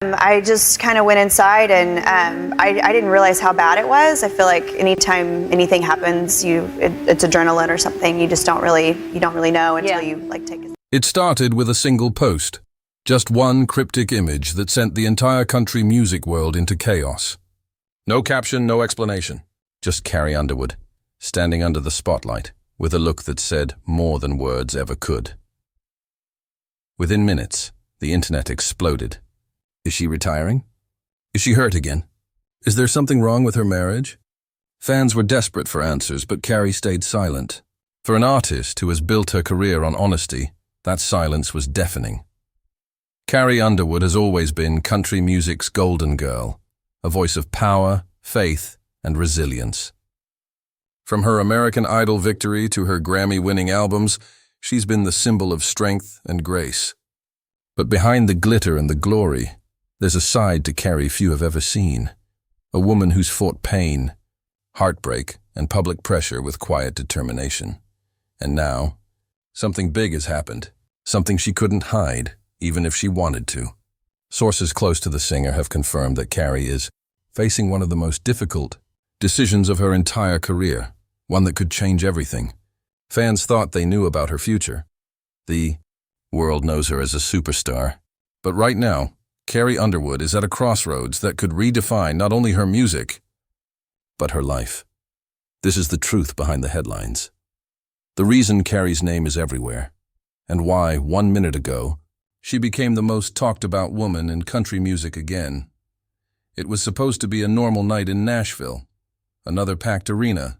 I just kind of went inside and I didn't realize how bad it was. I feel like anytime anything happens, it's adrenaline or something. You don't really know until you take it. It started with a single post, just one cryptic image that sent the entire country music world into chaos. No caption, no explanation, just Carrie Underwood, standing under the spotlight, with a look that said more than words ever could. Within minutes, the internet exploded. Is she retiring? Is she hurt again? Is there something wrong with her marriage? Fans were desperate for answers, but Carrie stayed silent. For an artist who has built her career on honesty, that silence was deafening. Carrie Underwood has always been country music's golden girl, a voice of power, faith, and resilience. From her American Idol victory to her Grammy-winning albums, she's been the symbol of strength and grace. But behind the glitter and the glory, there's a side to Carrie few have ever seen. A woman who's fought pain, heartbreak, and public pressure with quiet determination. And now, something big has happened. Something she couldn't hide, even if she wanted to. Sources close to the singer have confirmed that Carrie is facing one of the most difficult decisions of her entire career, one that could change everything. Fans thought they knew about her future. The world knows her as a superstar. But right now, Carrie Underwood is at a crossroads that could redefine not only her music, but her life. This is the truth behind the headlines. The reason Carrie's name is everywhere, and why 1 minute ago, she became the most talked about woman in country music again. It was supposed to be a normal night in Nashville, another packed arena,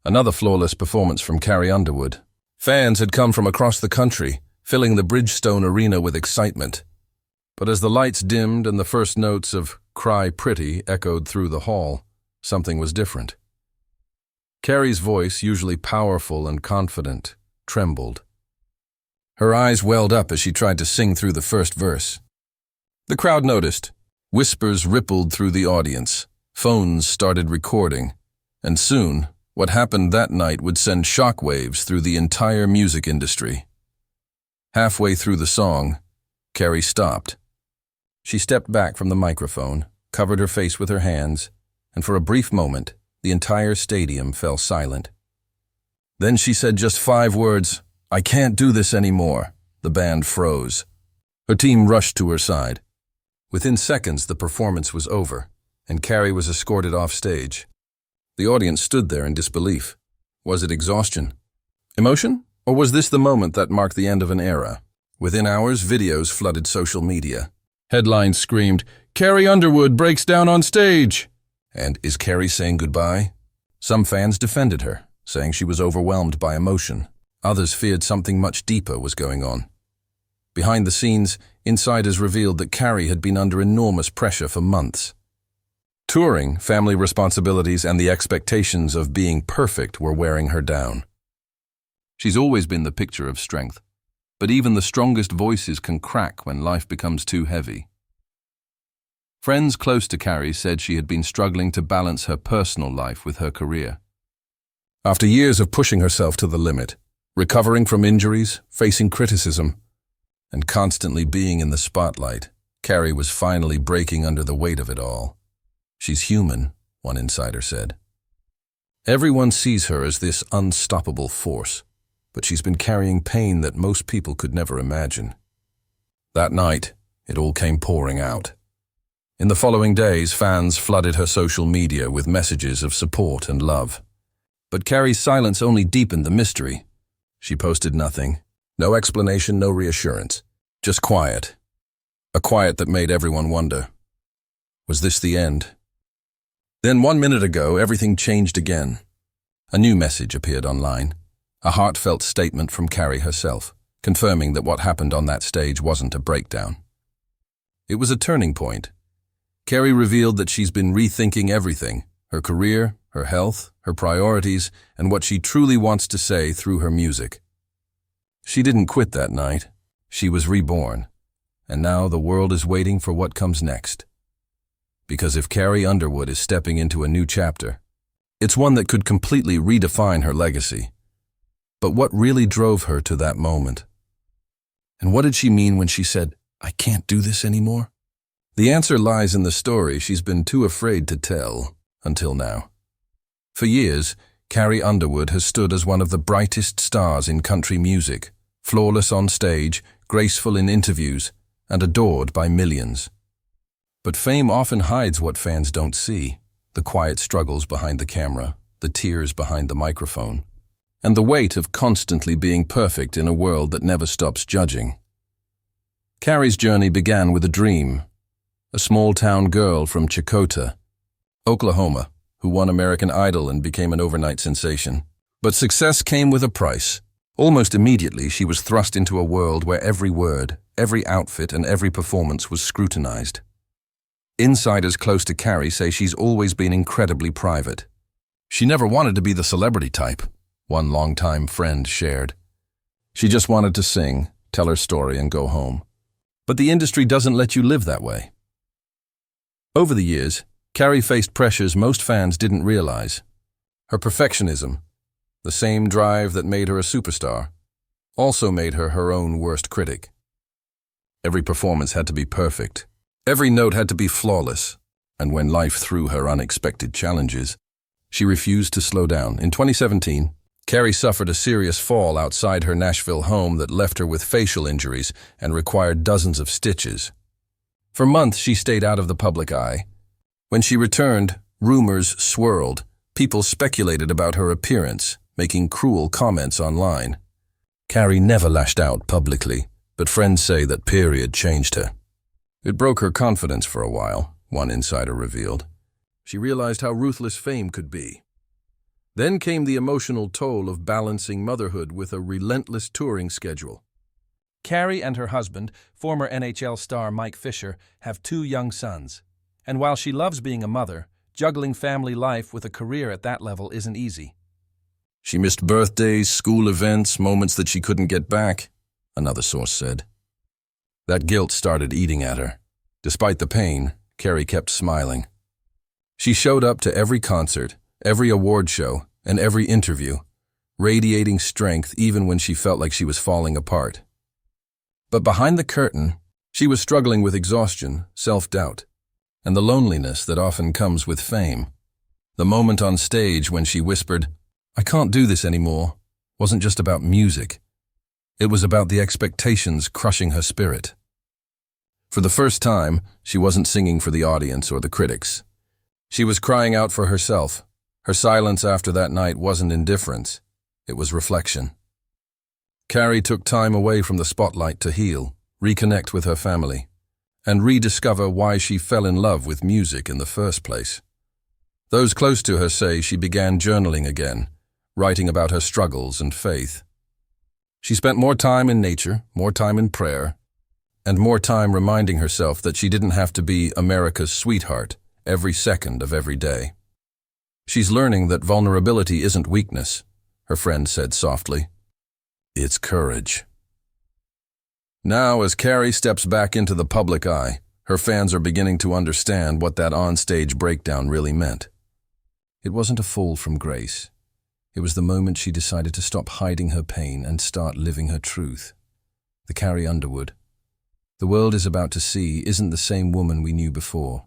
another flawless performance from Carrie Underwood. Fans had come from across the country, filling the Bridgestone Arena with excitement. But as the lights dimmed and the first notes of "Cry Pretty" echoed through the hall, something was different. Carrie's voice, usually powerful and confident, trembled. Her eyes welled up as she tried to sing through the first verse. The crowd noticed. Whispers rippled through the audience. Phones started recording. And soon, what happened that night would send shockwaves through the entire music industry. Halfway through the song, Carrie stopped. She stepped back from the microphone, covered her face with her hands, and for a brief moment, the entire stadium fell silent. Then she said just 5 words, "I can't do this anymore." The band froze. Her team rushed to her side. Within seconds, the performance was over, and Carrie was escorted off stage. The audience stood there in disbelief. Was it exhaustion? Emotion? Or was this the moment that marked the end of an era? Within hours, videos flooded social media. Headlines screamed, "Carrie Underwood breaks down on stage!" And is Carrie saying goodbye? Some fans defended her, saying she was overwhelmed by emotion. Others feared something much deeper was going on. Behind the scenes, insiders revealed that Carrie had been under enormous pressure for months. Touring, family responsibilities, and the expectations of being perfect were wearing her down. She's always been the picture of strength, but even the strongest voices can crack when life becomes too heavy. Friends close to Carrie said she had been struggling to balance her personal life with her career. After years of pushing herself to the limit, recovering from injuries, facing criticism, and constantly being in the spotlight, Carrie was finally breaking under the weight of it all. She's human, one insider said. Everyone sees her as this unstoppable force, but she's been carrying pain that most people could never imagine. That night, it all came pouring out. In the following days, fans flooded her social media with messages of support and love. But Carrie's silence only deepened the mystery. She posted nothing. No explanation, no reassurance. Just quiet. A quiet that made everyone wonder. Was this the end? Then 1 minute ago, everything changed again. A new message appeared online. A heartfelt statement from Carrie herself, confirming that what happened on that stage wasn't a breakdown. It was a turning point. Carrie revealed that she's been rethinking everything, her career, her health, her priorities, and what she truly wants to say through her music. She didn't quit that night. She was reborn. And now the world is waiting for what comes next. Because if Carrie Underwood is stepping into a new chapter, it's one that could completely redefine her legacy. But what really drove her to that moment? And what did she mean when she said, "I can't do this anymore"? The answer lies in the story she's been too afraid to tell, until now. For years, Carrie Underwood has stood as one of the brightest stars in country music, flawless on stage, graceful in interviews, and adored by millions. But fame often hides what fans don't see: the quiet struggles behind the camera, the tears behind the microphone, and the weight of constantly being perfect in a world that never stops judging. Carrie's journey began with a dream: a small-town girl from Chakotah, Oklahoma, who won American Idol and became an overnight sensation. But success came with a price. Almost immediately, she was thrust into a world where every word, every outfit, and every performance was scrutinized. Insiders close to Carrie say she's always been incredibly private. She never wanted to be the celebrity type, one longtime friend shared. She just wanted to sing, tell her story, and go home. But the industry doesn't let you live that way. Over the years, Carrie faced pressures most fans didn't realize. Her perfectionism, the same drive that made her a superstar, also made her her own worst critic. Every performance had to be perfect. Every note had to be flawless. And when life threw her unexpected challenges, she refused to slow down. In 2017, Carrie suffered a serious fall outside her Nashville home that left her with facial injuries and required dozens of stitches. For months, she stayed out of the public eye. When she returned, rumors swirled. People speculated about her appearance, making cruel comments online. Carrie never lashed out publicly, but friends say that period changed her. It broke her confidence for a while, one insider revealed. She realized how ruthless fame could be. Then came the emotional toll of balancing motherhood with a relentless touring schedule. Carrie and her husband, former NHL star Mike Fisher, have 2 young sons. And while she loves being a mother, juggling family life with a career at that level isn't easy. She missed birthdays, school events, moments that she couldn't get back, another source said. That guilt started eating at her. Despite the pain, Carrie kept smiling. She showed up to every concert, every award show, and every interview, radiating strength even when she felt like she was falling apart. But behind the curtain, she was struggling with exhaustion, self-doubt, and the loneliness that often comes with fame. The moment on stage when she whispered, "I can't do this anymore," wasn't just about music. It was about the expectations crushing her spirit. For the first time, she wasn't singing for the audience or the critics. She was crying out for herself. Her silence after that night wasn't indifference. It was reflection. Carrie took time away from the spotlight to heal, reconnect with her family, and rediscover why she fell in love with music in the first place. Those close to her say she began journaling again, writing about her struggles and faith. She spent more time in nature, more time in prayer, and more time reminding herself that she didn't have to be America's sweetheart every second of every day. She's learning that vulnerability isn't weakness, her friend said softly. It's courage. Now, as Carrie steps back into the public eye, her fans are beginning to understand what that onstage breakdown really meant. It wasn't a fall from grace. It was the moment she decided to stop hiding her pain and start living her truth. The Carrie Underwood the world is about to see isn't the same woman we knew before.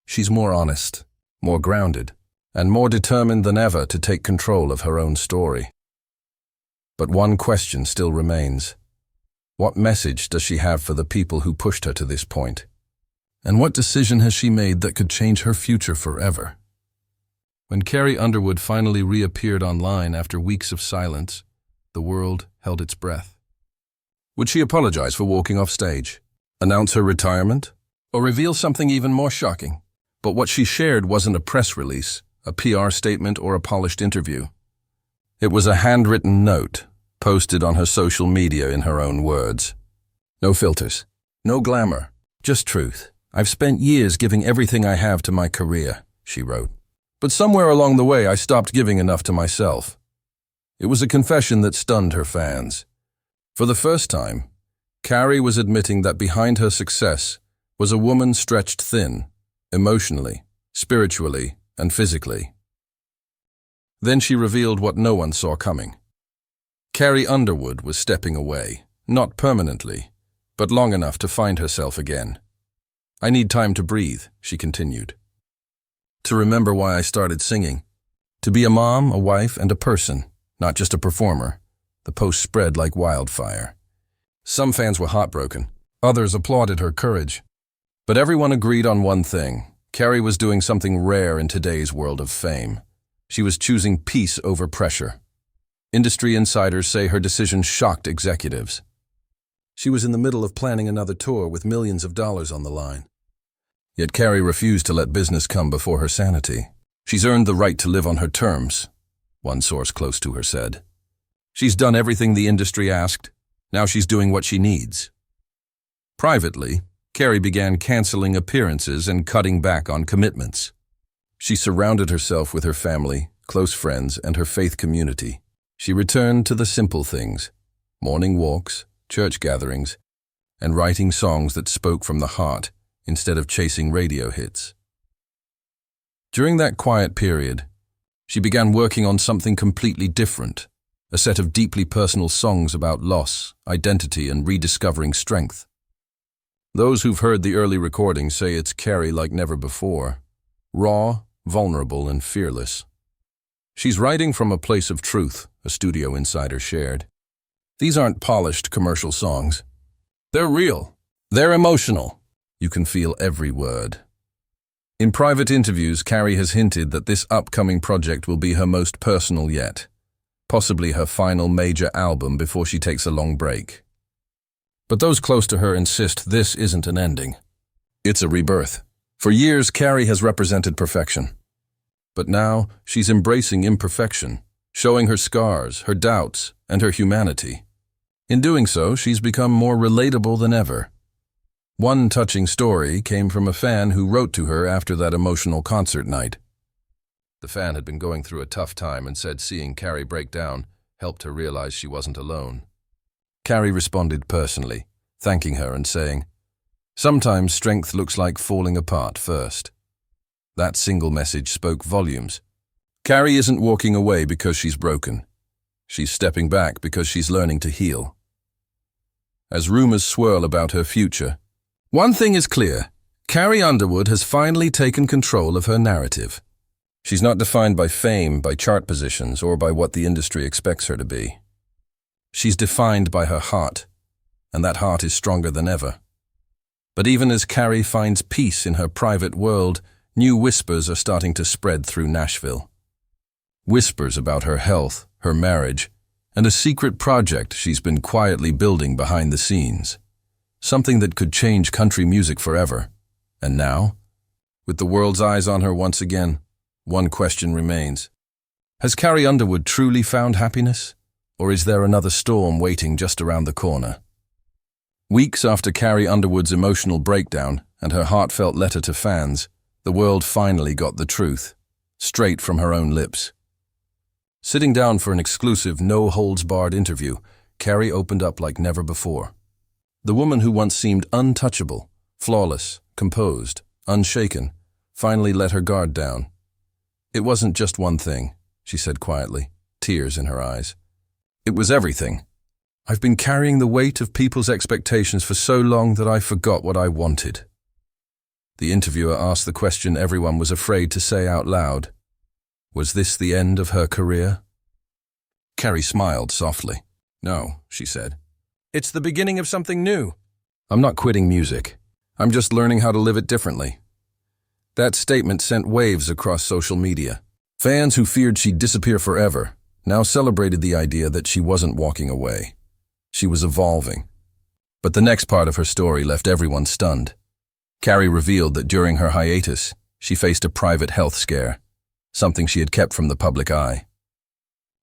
She's more honest, more grounded, and more determined than ever to take control of her own story. But one question still remains. What message does she have for the people who pushed her to this point? And what decision has she made that could change her future forever? When Carrie Underwood finally reappeared online after weeks of silence, the world held its breath. Would she apologize for walking off stage, announce her retirement, or reveal something even more shocking? But what she shared wasn't a press release, a PR statement, or a polished interview. It was a handwritten note, posted on her social media in her own words. No filters, no glamour, just truth. I've spent years giving everything I have to my career, she wrote. But somewhere along the way, I stopped giving enough to myself. It was a confession that stunned her fans. For the first time, Carrie was admitting that behind her success was a woman stretched thin, emotionally, spiritually, and physically. Then she revealed what no one saw coming. Carrie Underwood was stepping away, not permanently, but long enough to find herself again. I need time to breathe, she continued. To remember why I started singing. To be a mom, a wife, and a person, not just a performer. The post spread like wildfire. Some fans were heartbroken. Others applauded her courage. But everyone agreed on one thing. Carrie was doing something rare in today's world of fame. She was choosing peace over pressure. Industry insiders say her decision shocked executives. She was in the middle of planning another tour with millions of dollars on the line. Yet Carrie refused to let business come before her sanity. She's earned the right to live on her terms, one source close to her said. She's done everything the industry asked. Now she's doing what she needs. Privately, Carrie began canceling appearances and cutting back on commitments. She surrounded herself with her family, close friends, and her faith community. She returned to the simple things, morning walks, church gatherings, and writing songs that spoke from the heart instead of chasing radio hits. During that quiet period, she began working on something completely different, a set of deeply personal songs about loss, identity, and rediscovering strength. Those who've heard the early recordings say it's Carrie like never before, raw, vulnerable, and fearless. She's writing from a place of truth, a studio insider shared. These aren't polished commercial songs. They're real. They're emotional. You can feel every word. In private interviews, Carrie has hinted that this upcoming project will be her most personal yet, possibly her final major album before she takes a long break. But those close to her insist this isn't an ending. It's a rebirth. For years, Carrie has represented perfection. But now, she's embracing imperfection, showing her scars, her doubts, and her humanity. In doing so, she's become more relatable than ever. One touching story came from a fan who wrote to her after that emotional concert night. The fan had been going through a tough time and said seeing Carrie break down helped her realize she wasn't alone. Carrie responded personally, thanking her and saying, "Sometimes strength looks like falling apart first." That single message spoke volumes. Carrie isn't walking away because she's broken. She's stepping back because she's learning to heal. As rumors swirl about her future, one thing is clear. Carrie Underwood has finally taken control of her narrative. She's not defined by fame, by chart positions, or by what the industry expects her to be. She's defined by her heart, and that heart is stronger than ever. But even as Carrie finds peace in her private world, new whispers are starting to spread through Nashville. Whispers about her health, her marriage, and a secret project she's been quietly building behind the scenes. Something that could change country music forever. And now, with the world's eyes on her once again, one question remains. Has Carrie Underwood truly found happiness? Or is there another storm waiting just around the corner? Weeks after Carrie Underwood's emotional breakdown and her heartfelt letter to fans, the world finally got the truth, straight from her own lips. Sitting down for an exclusive, no-holds-barred interview, Carrie opened up like never before. The woman who once seemed untouchable, flawless, composed, unshaken, finally let her guard down. It wasn't just one thing, she said quietly, tears in her eyes. It was everything. I've been carrying the weight of people's expectations for so long that I forgot what I wanted. The interviewer asked the question everyone was afraid to say out loud. Was this the end of her career? Carrie smiled softly. No, she said. It's the beginning of something new. I'm not quitting music. I'm just learning how to live it differently. That statement sent waves across social media. Fans who feared she'd disappear forever now celebrated the idea that she wasn't walking away. She was evolving. But the next part of her story left everyone stunned. Carrie revealed that during her hiatus, she faced a private health scare, something she had kept from the public eye.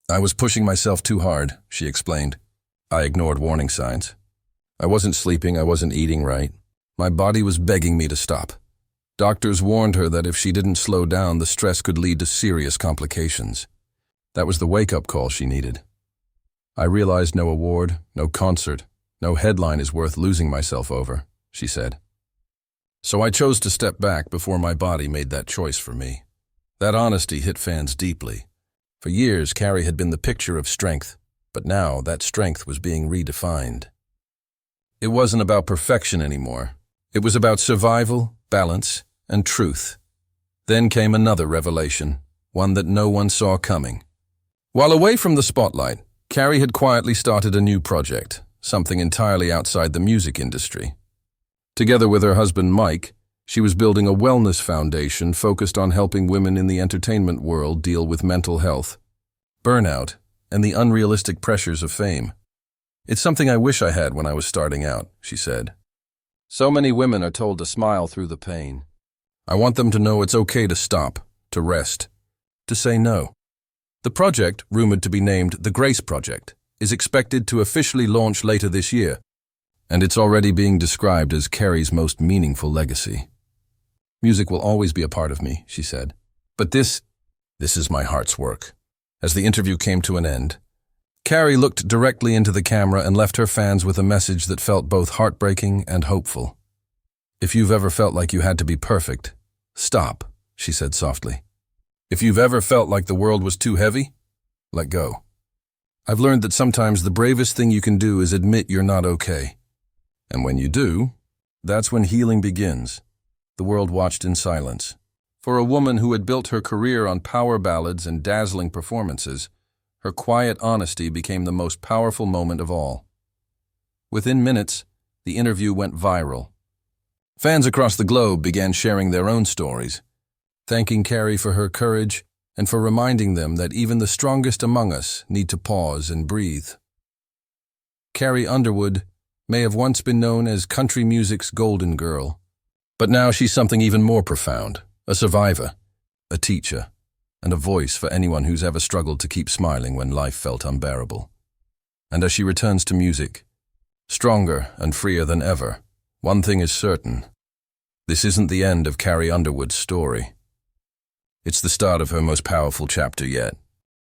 I was pushing myself too hard, she explained. I ignored warning signs. I wasn't sleeping, I wasn't eating right. My body was begging me to stop. Doctors warned her that if she didn't slow down, the stress could lead to serious complications. That was the wake-up call she needed. I realized no award, no concert, no headline is worth losing myself over, she said. So I chose to step back before my body made that choice for me. That honesty hit fans deeply. For years, Carrie had been the picture of strength, but now that strength was being redefined. It wasn't about perfection anymore. It was about survival, balance, and truth. Then came another revelation, one that no one saw coming. While away from the spotlight, Carrie had quietly started a new project, something entirely outside the music industry. Together with her husband Mike, she was building a wellness foundation focused on helping women in the entertainment world deal with mental health, burnout, and the unrealistic pressures of fame. "It's something I wish I had when I was starting out," she said. "So many women are told to smile through the pain. I want them to know it's okay to stop, to rest, to say no." The project, rumored to be named the Grace Project, is expected to officially launch later this year, and it's already being described as Carrie's most meaningful legacy. "Music will always be a part of me," she said. "But this is my heart's work." As the interview came to an end, Carrie looked directly into the camera and left her fans with a message that felt both heartbreaking and hopeful. "If you've ever felt like you had to be perfect, stop," she said softly. "If you've ever felt like the world was too heavy, let go. I've learned that sometimes the bravest thing you can do is admit you're not okay. And when you do, that's when healing begins." The world watched in silence. For a woman who had built her career on power ballads and dazzling performances, her quiet honesty became the most powerful moment of all. Within minutes, the interview went viral. Fans across the globe began sharing their own stories, thanking Carrie for her courage and for reminding them that even the strongest among us need to pause and breathe. Carrie Underwood may have once been known as country music's golden girl, but now she's something even more profound, a survivor, a teacher, and a voice for anyone who's ever struggled to keep smiling when life felt unbearable. And as she returns to music, stronger and freer than ever, one thing is certain: this isn't the end of Carrie Underwood's story. It's the start of her most powerful chapter yet.